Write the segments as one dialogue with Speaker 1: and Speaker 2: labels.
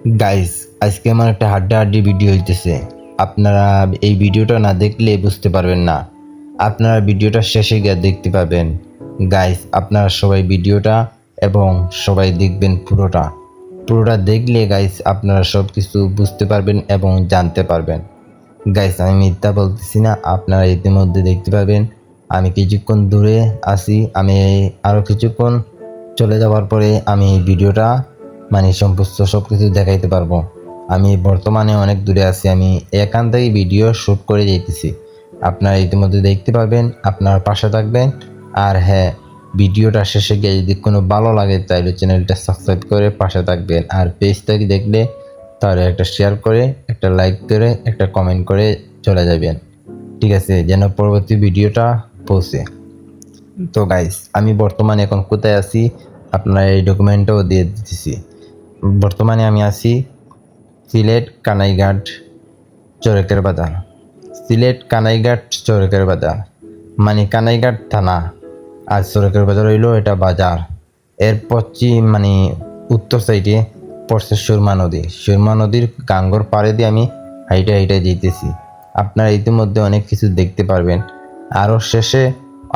Speaker 1: Guys, আজকে আমার একটা হাড্ডাহাড্ডি ভিডিও হইতেছে। আপনারা এই ভিডিওটা না দেখলে বুঝতে পারবেন না। আপনারা ভিডিওটা শেষে গিয়ে দেখতে পাবেন। গাইস, আপনারা সবাই ভিডিওটা এবং সবাই দেখবেন পুরোটা। পুরোটা দেখলে গাইস আপনারা সব কিছু বুঝতে পারবেন এবং জানতে পারবেন। গাইস, আমি মিথ্যা বলতেছি না, আপনারা ইতিমধ্যে দেখতে পাবেন। আমি কিছুক্ষণ দূরে আছি, আমি আরও কিছুক্ষণ চলে যাওয়ার পরে আমি এই ভিডিওটা সমস্ত সব কিছু দেখাইতে পারবো। আমি বর্তমানে অনেক দূরে আছি, আমি এখান থেকে ভিডিও শ্যুট করে যেতেছি। আপনারা ইতিমধ্যে দেখতে পাবেন, আপনার পাশে থাকবেন। আর হ্যাঁ, ভিডিওটা শেষে গিয়ে যদি কোনো ভালো লাগে তাহলে চ্যানেলটা সাবস্ক্রাইব করে পাশে থাকবেন। আর পেজটাকে দেখলে তাহলে একটা শেয়ার করে, একটা লাইক করে, একটা কমেন্ট করে চলে যাবেন, ঠিক আছে, যেন পরবর্তী ভিডিওটা পৌঁছে। তো গাইস, আমি বর্তমানে এখন কোথায় আছি আপনারা এই ডকুমেন্টটাও দিয়ে দিতেছি। বর্তমানে আমি আছি সিলেট কানাইঘাট চরেকের বাজার। সিলেট কানাইঘাট চরেকের বাজার কানাইঘাট থানা, আর চরেকের বাজার হইল এটা বাজার। এর পশ্চিম উত্তর সাইডে পড়ছে সুরমা নদী। সুরমা নদীর গাঙ্গর পাড়ে দিয়ে আমি হাইটে হাইটে যেতেছি। আপনারা ইতিমধ্যে অনেক কিছু দেখতে পারবেন। আরও শেষে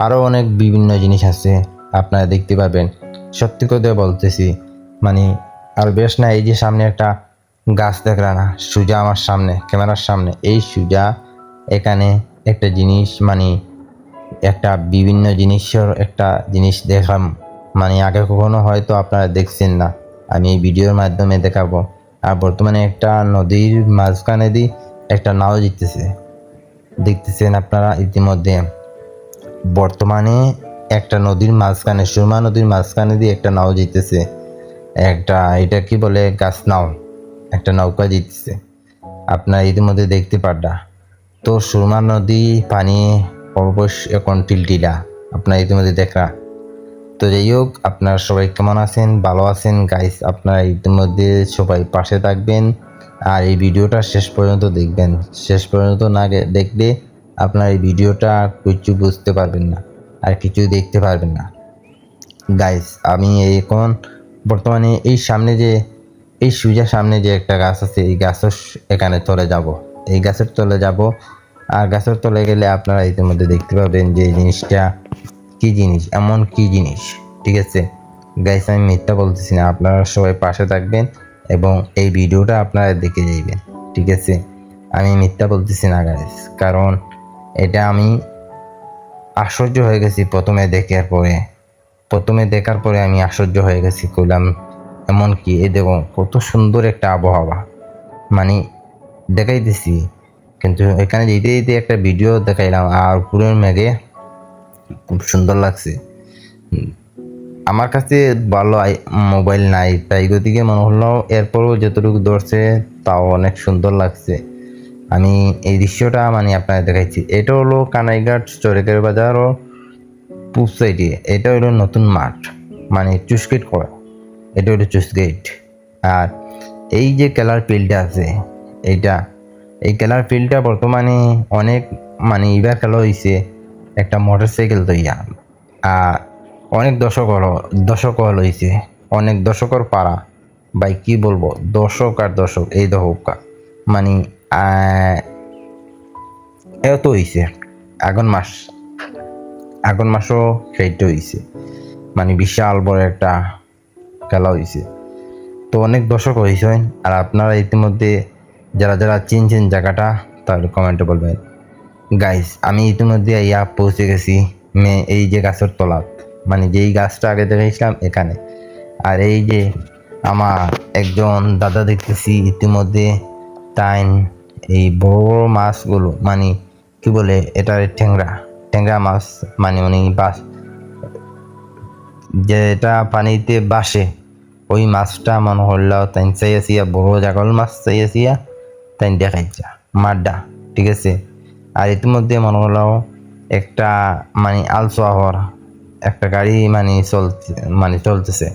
Speaker 1: আরও অনেক বিভিন্ন জিনিস আছে, আপনারা দেখতে পাবেন। সত্যি কথা বলতেছি, আর বেশ না, এই যে সামনে একটা গাছ দেখলা না, সুজা আমার সামনে, ক্যামেরার সামনে, এই সুজা এখানে একটা জিনিস একটা বিভিন্ন জিনিসের একটা জিনিস দেখাম, আগে কখনো হয়তো আপনারা দেখছেন না, আমি এই ভিডিওর মাধ্যমে দেখাবো। আর বর্তমানে একটা নদীর মাঝখানে দিয়ে একটা নাও দেখতেছেন আপনারা ইতিমধ্যে। বর্তমানে একটা নদীর মাঝখানে, সুরমা নদীর মাঝখানে দিয়ে একটা নাও যেতেছে। এটা কি বলে, গাছ নাও, একটা নৌকা যেতেছে। আপনারা ইতিমধ্যে দেখতে পারডা। তো সুরমা নদী পানি অবশ্য এখন টিলটিলা, আপনারা ইতিমধ্যে দেখরা। তো যাই হোক, আপনারা সবাই কেমন আছেন? ভালো আছেন গাইস? আপনারা ইতিমধ্যে সবাই পাশে থাকবেন আর এই ভিডিওটা শেষ পর্যন্ত দেখবেন। শেষ পর্যন্ত না দেখলে আপনার এই ভিডিওটা কিছু বুঝতে পারবেন না আর কিছু দেখতে পারবেন না। গাইস, আমি এখন বর্তমানে এই সুজা সামনে যে একটা গাছ আছে, এই গাছের এখানে চলে যাব, এই গাছের তলে যাব। আর গাছের তলে গেলে আপনারা ইতিমধ্যে দেখতে পাবেন যে এই জিনিসটা কি জিনিস, এমন কি জিনিস, ঠিক আছে গাইস, আমি মিথ্যা বলতেছি না। আপনারা সবাই পাশে থাকবেন এবং এই ভিডিওটা আপনারা দেখে যাইবেন, ঠিক আছে। আমি মিথ্যা বলতেছি না গাইস, কারণ এটা আমি আশ্চর্য হয়ে গেছি প্রথমে দেখার পরে আমি আশ্চর্য হয়ে গেছি, কইলাম এমন কি। এই দেখো কত সুন্দর একটা আবহাওয়া, দেখাইতেছি, কিন্তু এখানে যেতে যেতে একটা ভিডিও দেখাইলাম আর পুরো মেঘে খুব সুন্দর লাগছে। আমার কাছে ভালো মোবাইল নাই, তাই গতিকে মনে হলো, এরপরও যতটুকু ধরছে তাও অনেক সুন্দর লাগছে। আমি এই দৃশ্যটা আপনাদের দেখাইছি। এটা হলো কানাইঘাট চরেকের বাজার ও পূব সাইডে। এটা হলো নতুন মাঠ, চুসগেট করা, এটা হলো চুসগেট। আর এই যে খেলার ফিল্ডটা আছে, এই খেলার ফিল্ডটা বর্তমানে অনেক এবার খেলা হয়েছে একটা মোটরসাইকেল তৈয়া। আর অনেক দর্শক হল হয়েছে, অনেক দর্শকর পাড়া, ভাই কি বলবো, দর্শক আর দর্শক, এই দর্শক এত হয়েছে। আগুন মাসও সেইটা হয়েছে, বিশাল বড় একটা খেলা হয়েছে। তো অনেক দর্শক হয়েছে। আর আপনারা ইতিমধ্যে যারা যারা চিনছেন জায়গাটা তাহলে কমেন্টে বলবেন। গাইস, আমি ইতিমধ্যে পৌঁছে গেছি এই যে গাছের তলাত, যেই গাছটা আগে দেখেছিলাম এখানে। আর এই যে আমার একজন দাদা দেখতেছি ইতিমধ্যে টাইম এই বড় বড় মাছগুলো, কি বলে এটা, ট্যাংরা মাছ, উনি বাস যেটা পানিতে বাসে, ওই মাছটা মনে হলো তাই চাইয়াছিয়া, বড় জাগল মাছ চাইয়াছিয়া তাই দেখাইছা মাড্ডা, ঠিক আছে। আর ইতিমধ্যে মনে হলো একটা আলসোয়াহর একটা গাড়ি চলতেছে,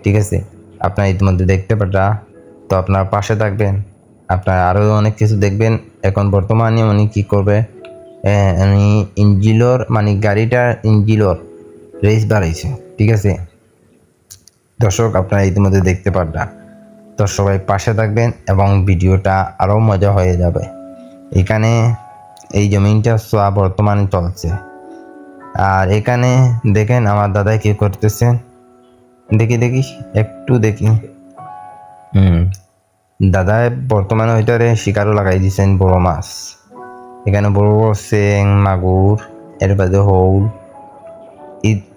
Speaker 1: ঠিক আছে। আপনারা ইতিমধ্যে দেখতে পাটা। তো আপনার পাশে থাকবেন, আপনারা আরও অনেক কিছু দেখবেন। এখন বর্তমানে উনি কি করবে, উনি ইঞ্জিলর গাড়িটার ইঞ্জিলর রেস বাড়াইছে, ঠিক আছে দর্শক, আপনারা ইতিমধ্যে দেখতে পারটা। তো তো সবাই পাশে থাকবেন এবং ভিডিওটা আরও মজা হয়ে যাবে। এখানে এই জমিনটা চোয়া বর্তমানে চলছে। আর এখানে দেখেন আমার দাদা কি করতেছেন, দেখি একটু দেখি। দাদা বর্তমানে ওইটারে শিকারও লাগাই দিয়েছেন বড় মাছ। এখানে বড় বড় চেং, মাগুর, এর বাদে হৌল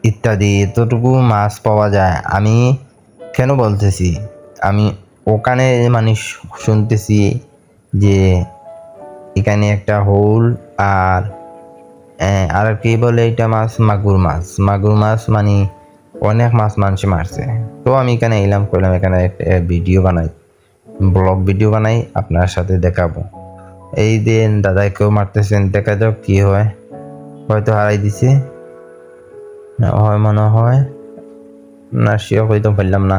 Speaker 1: ইত্যাদি এতটুকু মাছ পাওয়া যায়। আমি কেন বলতেছি, আমি ওখানে মানে শুনতেছি যে এখানে একটা হৌল আর কি বলে এটা মাছ, মাগুর মাছ মানে অনেক মাছ মানুষ মারছে। তো আমি এখানে এলাম, করলাম এখানে একটা ভিডিও বানাই, ব্লগ ভিডিও বানাই, আপনার সাথে দেখাবো। এই দিন দাদা কেউ মারতেছেন, দেখা যাক কি হয়। হয়তো হারাই দিছে, হয় মনে হয় না, শিওর হইতে পারলাম না।